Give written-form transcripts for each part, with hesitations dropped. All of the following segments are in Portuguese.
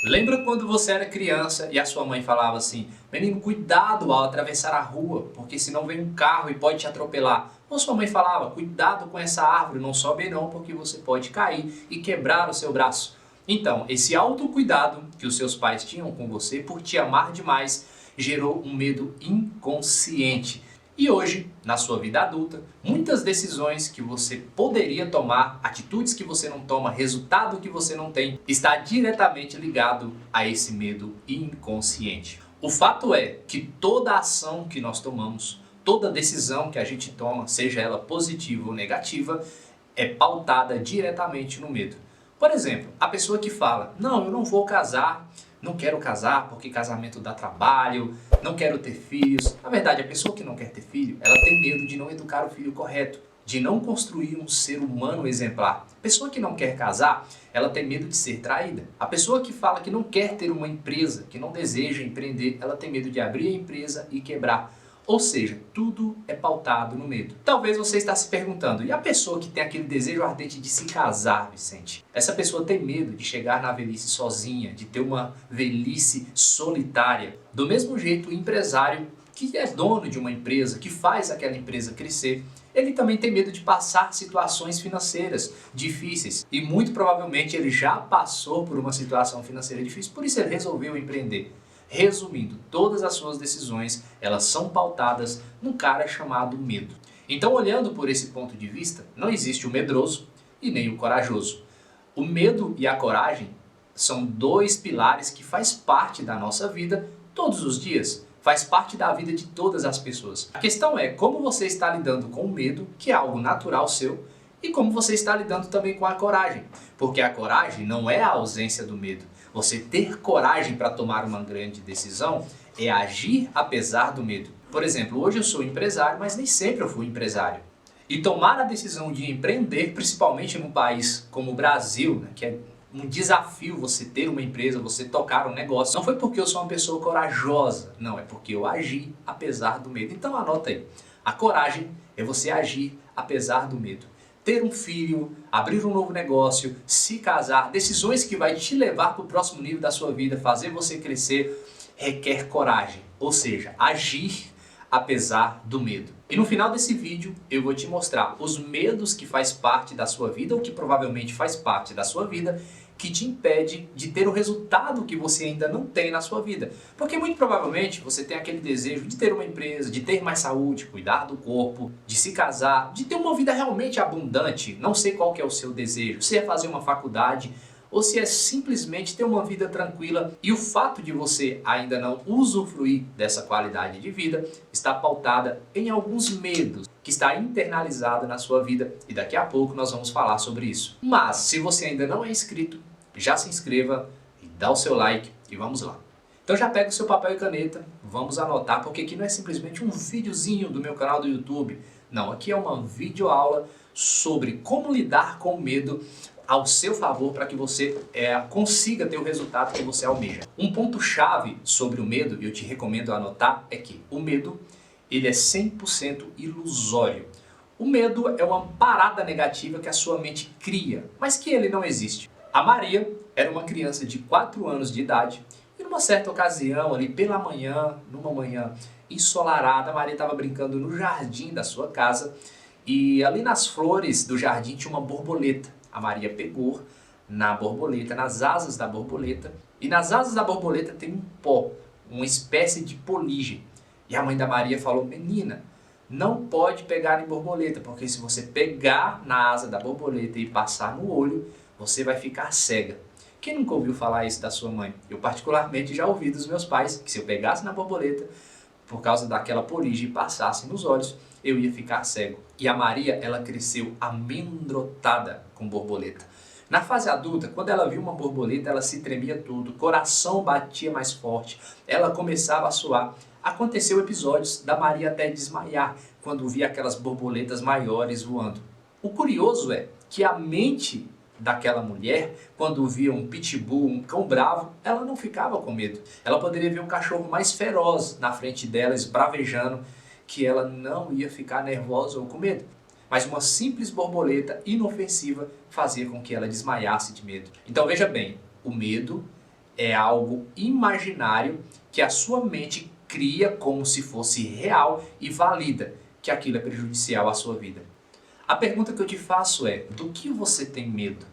Lembra quando você era criança e a sua mãe falava assim: menino, cuidado ao atravessar a rua, porque senão vem um carro e pode te atropelar. Ou sua mãe falava: cuidado com essa árvore, não sobe não, porque você pode cair e quebrar o seu braço. Então, esse autocuidado que os seus pais tinham com você por te amar demais gerou um medo inconsciente. E hoje, na sua vida adulta, muitas decisões que você poderia tomar, atitudes que você não toma, resultado que você não tem, está diretamente ligado a esse medo inconsciente. O fato é que toda ação que nós tomamos, toda decisão que a gente toma, seja ela positiva ou negativa, é pautada diretamente no medo. Por exemplo, a pessoa que fala: não, eu não vou casar, não quero casar porque casamento dá trabalho, não quero ter filhos. Na verdade, a pessoa que não quer ter filho, ela tem medo de não educar o filho correto, de não construir um ser humano exemplar. A pessoa que não quer casar, ela tem medo de ser traída. A pessoa que fala que não quer ter uma empresa, que não deseja empreender, ela tem medo de abrir a empresa e quebrar. Ou seja, tudo é pautado no medo. Talvez você está se perguntando: e a pessoa que tem aquele desejo ardente de se casar, Vicente? Essa pessoa tem medo de chegar na velhice sozinha, de ter uma velhice solitária. Do mesmo jeito, o empresário que é dono de uma empresa, que faz aquela empresa crescer, ele também tem medo de passar situações financeiras difíceis. E muito provavelmente ele já passou por uma situação financeira difícil, por isso ele resolveu empreender. Resumindo, todas as suas decisões, elas são pautadas num cara chamado medo. Então, olhando por esse ponto de vista, não existe o medroso e nem o corajoso. O medo e a coragem são dois pilares que faz parte da nossa vida todos os dias. Faz parte da vida de todas as pessoas. A questão é como você está lidando com o medo, que é algo natural seu, e como você está lidando também com a coragem. Porque a coragem não é a ausência do medo. Você ter coragem para tomar uma grande decisão é agir apesar do medo. Por exemplo, hoje eu sou empresário, mas nem sempre eu fui empresário. E tomar a decisão de empreender, principalmente num país como o Brasil, né, que é um desafio você ter uma empresa, você tocar um negócio, não foi porque eu sou uma pessoa corajosa, não, é porque eu agi apesar do medo. Então anota aí, a coragem é você agir apesar do medo. Ter um filho, abrir um novo negócio, se casar, decisões que vai te levar para o próximo nível da sua vida, fazer você crescer, requer coragem, ou seja, agir apesar do medo. E no final desse vídeo eu vou te mostrar os medos que faz parte da sua vida, ou que provavelmente faz parte da sua vida, que te impede de ter o resultado que você ainda não tem na sua vida. Porque muito provavelmente você tem aquele desejo de ter uma empresa, de ter mais saúde, cuidar do corpo, de se casar, de ter uma vida realmente abundante. Não sei qual que é o seu desejo, se é fazer uma faculdade ou se é simplesmente ter uma vida tranquila, e o fato de você ainda não usufruir dessa qualidade de vida está pautada em alguns medos que está internalizado na sua vida, e daqui a pouco nós vamos falar sobre isso. Mas se você ainda não é inscrito, já se inscreva e dá o seu like e vamos lá. Então já pega o seu papel e caneta, vamos anotar, porque aqui não é simplesmente um videozinho do meu canal do YouTube. Não, aqui é uma videoaula sobre como lidar com o medo ao seu favor para que você consiga ter o resultado que você almeja. Um ponto chave sobre o medo, e eu te recomendo anotar, é que o medo ele é 100% ilusório. O medo é uma parada negativa que a sua mente cria, mas que ele não existe. A Maria era uma criança de 4 anos de idade e numa certa ocasião, ali pela manhã, numa manhã ensolarada, a Maria estava brincando no jardim da sua casa e ali nas flores do jardim tinha uma borboleta. A Maria pegou na borboleta, nas asas da borboleta, e nas asas da borboleta tem um pó, uma espécie de poligem. E a mãe da Maria falou: menina, não pode pegar em borboleta, porque se você pegar na asa da borboleta e passar no olho, você vai ficar cega. Quem nunca ouviu falar isso da sua mãe? Eu particularmente já ouvi dos meus pais, que se eu pegasse na borboleta, por causa daquela poligem e passasse nos olhos, eu ia ficar cego. E a Maria, ela cresceu amedrontada com borboleta. Na fase adulta, quando ela viu uma borboleta, ela se tremia tudo, o coração batia mais forte, ela começava a suar. Aconteceu episódios da Maria até desmaiar quando via aquelas borboletas maiores voando. O curioso é que a mente daquela mulher, quando via um pitbull, um cão bravo, ela não ficava com medo. Ela poderia ver um cachorro mais feroz na frente dela, esbravejando, que ela não ia ficar nervosa ou com medo. Mas uma simples borboleta inofensiva fazia com que ela desmaiasse de medo. Então veja bem, o medo é algo imaginário que a sua mente cria como se fosse real e valida que aquilo é prejudicial à sua vida. A pergunta que eu te faço é: do que você tem medo?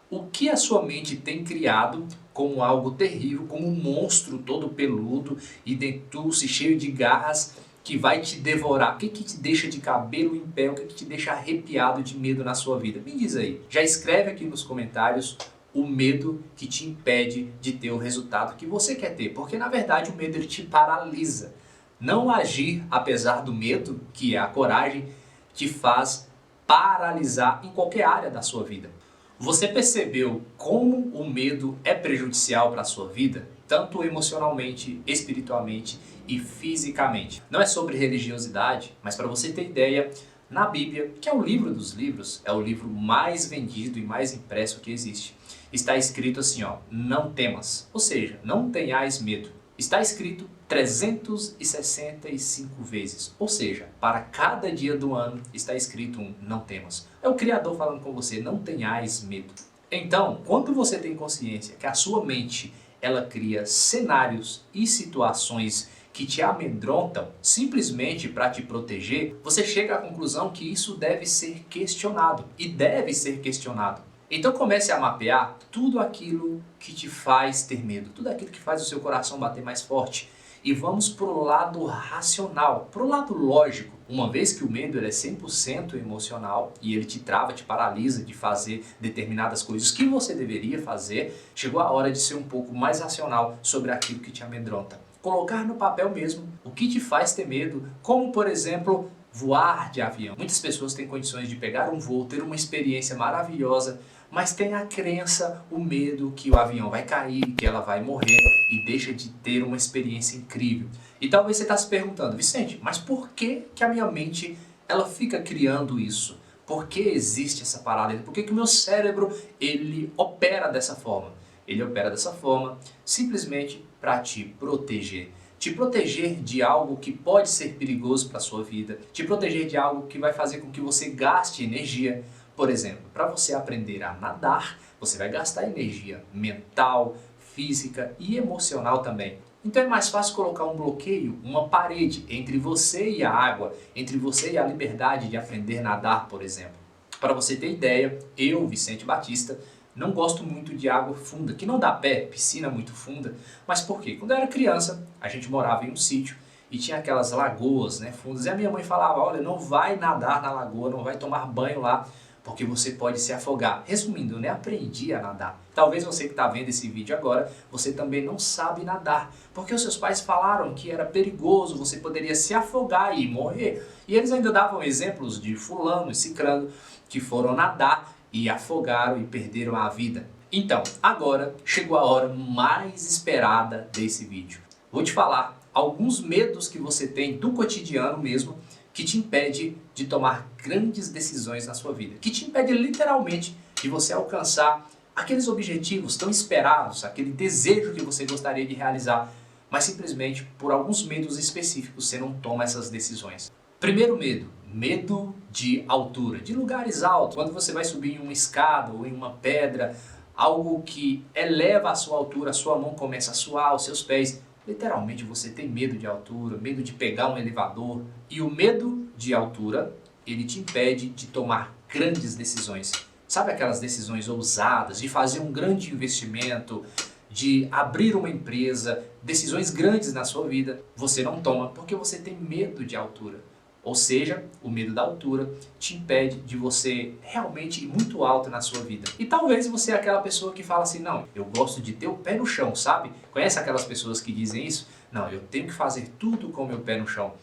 O que a sua mente tem criado como algo terrível, como um monstro todo peludo e dentuço e cheio de garras que vai te devorar? O que te deixa de cabelo em pé? O que te deixa arrepiado de medo na sua vida? Me diz aí. Já escreve aqui nos comentários o medo que te impede de ter o resultado que você quer ter. Porque na verdade o medo ele te paralisa. Não agir apesar do medo, que é a coragem, te faz paralisar em qualquer área da sua vida. Você percebeu como o medo é prejudicial para a sua vida? Tanto emocionalmente, espiritualmente e fisicamente. Não é sobre religiosidade, mas para você ter ideia, na Bíblia, que é o livro dos livros, é o livro mais vendido e mais impresso que existe, está escrito assim, ó: não temas, ou seja, não tenhais medo. Está escrito 365 vezes, ou seja, para cada dia do ano está escrito um não temas. É o Criador falando com você: não tenhais medo. Então, quando você tem consciência que a sua mente ela cria cenários e situações que te amedrontam simplesmente para te proteger, você chega à conclusão que isso deve ser questionado e deve ser questionado. Então comece a mapear tudo aquilo que te faz ter medo, tudo aquilo que faz o seu coração bater mais forte. E vamos para o lado racional, para o lado lógico. Uma vez que o medo ele é 100% emocional e ele te trava, te paralisa de fazer determinadas coisas que você deveria fazer, chegou a hora de ser um pouco mais racional sobre aquilo que te amedronta. Colocar no papel mesmo o que te faz ter medo, como por exemplo, voar de avião. Muitas pessoas têm condições de pegar um voo, ter uma experiência maravilhosa, mas tem a crença, o medo que o avião vai cair, que ela vai morrer e deixa de ter uma experiência incrível. E talvez você está se perguntando: Vicente, mas por que a minha mente ela fica criando isso? Por que existe essa paralisia? Por que o meu cérebro ele opera dessa forma? Ele opera dessa forma simplesmente para te proteger. Te proteger de algo que pode ser perigoso para a sua vida. Te proteger de algo que vai fazer com que você gaste energia. Por exemplo, para você aprender a nadar, você vai gastar energia mental, física e emocional também. Então é mais fácil colocar um bloqueio, uma parede entre você e a água, entre você e a liberdade de aprender a nadar, por exemplo. Para você ter ideia, eu, Vicente Batista, não gosto muito de água funda, que não dá pé, piscina muito funda. Mas por quê? Quando eu era criança, a gente morava em um sítio e tinha aquelas lagoas, né, fundas. E a minha mãe falava: olha, não vai nadar na lagoa, não vai tomar banho lá, porque você pode se afogar. Resumindo, eu nem aprendi a nadar. Talvez você que está vendo esse vídeo agora, você também não sabe nadar, porque os seus pais falaram que era perigoso, você poderia se afogar e morrer. E eles ainda davam exemplos de fulano e cicrano que foram nadar e afogaram e perderam a vida. Então, agora chegou a hora mais esperada desse vídeo. Vou te falar alguns medos que você tem do cotidiano mesmo, que te impede de tomar grandes decisões na sua vida, que te impede literalmente de você alcançar aqueles objetivos tão esperados, aquele desejo que você gostaria de realizar, mas simplesmente por alguns medos específicos você não toma essas decisões. Primeiro medo, medo de altura, de lugares altos. Quando você vai subir em uma escada ou em uma pedra, algo que eleva a sua altura, a sua mão começa a suar, os seus pés. Literalmente você tem medo de altura, medo de pegar um elevador. E o medo de altura, ele te impede de tomar grandes decisões. Sabe aquelas decisões ousadas, de fazer um grande investimento, de abrir uma empresa, decisões grandes na sua vida, você não toma porque você tem medo de altura. Ou seja, o medo da altura te impede de você realmente ir muito alto na sua vida. E talvez você é aquela pessoa que fala assim: não, eu gosto de ter o pé no chão, sabe? Conhece aquelas pessoas que dizem isso? Não, eu tenho que fazer tudo com o meu pé no chão.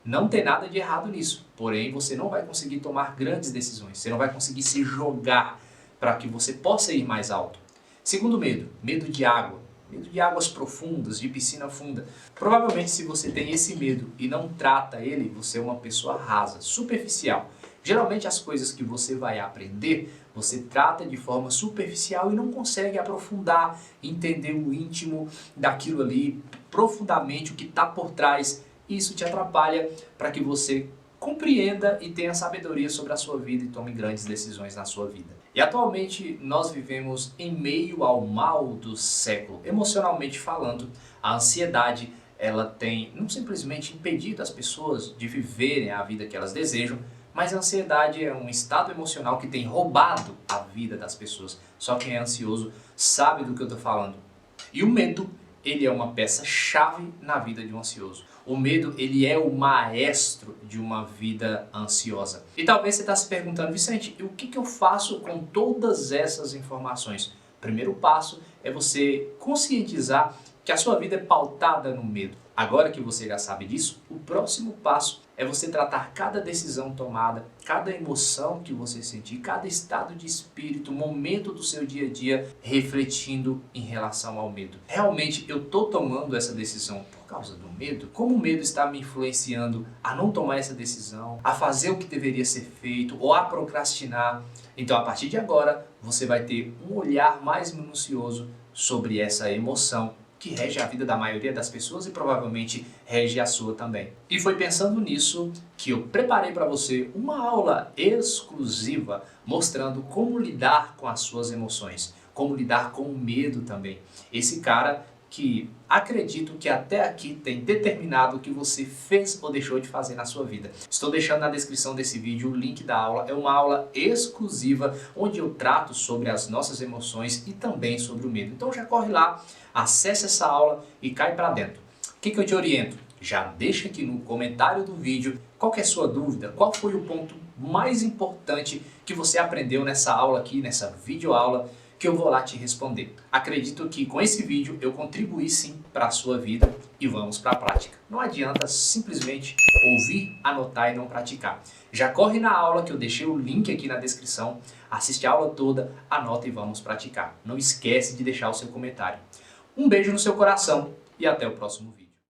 Não tem nada de errado nisso, porém você não vai conseguir tomar grandes decisões, você não vai conseguir se jogar para que você possa ir mais alto. Segundo medo, medo de água. Medo de águas profundas, de piscina funda. Provavelmente se você tem esse medo e não trata ele, você é uma pessoa rasa, superficial. Geralmente as coisas que você vai aprender, você trata de forma superficial e não consegue aprofundar, entender o íntimo daquilo ali, profundamente o que está por trás. Isso te atrapalha para que você compreenda e tenha sabedoria sobre a sua vida e tome grandes decisões na sua vida. E atualmente nós vivemos em meio ao mal do século. Emocionalmente falando, a ansiedade ela tem não simplesmente impedido as pessoas de viverem a vida que elas desejam, mas a ansiedade é um estado emocional que tem roubado a vida das pessoas. Só quem é ansioso sabe do que eu estou falando. E o medo, ele é uma peça-chave na vida de um ansioso. O medo, ele é o maestro de uma vida ansiosa. E talvez você está se perguntando, Vicente, e o que eu faço com todas essas informações? O primeiro passo é você conscientizar que a sua vida é pautada no medo. Agora que você já sabe disso, o próximo passo é você tratar cada decisão tomada, cada emoção que você sentir, cada estado de espírito, momento do seu dia a dia, refletindo em relação ao medo. Realmente eu estou tomando essa decisão por causa do medo? Como o medo está me influenciando a não tomar essa decisão, a fazer o que deveria ser feito ou a procrastinar? Então, a partir de agora, você vai ter um olhar mais minucioso sobre essa emoção que rege a vida da maioria das pessoas e provavelmente rege a sua também. E foi pensando nisso que eu preparei para você uma aula exclusiva mostrando como lidar com as suas emoções, como lidar com o medo também. Esse cara que acredito que até aqui tem determinado o que você fez ou deixou de fazer na sua vida. Estou deixando na descrição desse vídeo o link da aula. É uma aula exclusiva onde eu trato sobre as nossas emoções e também sobre o medo. Então já corre lá, acesse essa aula e cai para dentro. O que eu te oriento? Já deixa aqui no comentário do vídeo qual que é a sua dúvida, qual foi o ponto mais importante que você aprendeu nessa aula aqui, nessa videoaula, que eu vou lá te responder. Acredito que com esse vídeo eu contribuí sim para a sua vida e vamos para a prática. Não adianta simplesmente ouvir, anotar e não praticar. Já corre na aula que eu deixei o link aqui na descrição, assiste a aula toda, anota e vamos praticar. Não esquece de deixar o seu comentário. Um beijo no seu coração e até o próximo vídeo.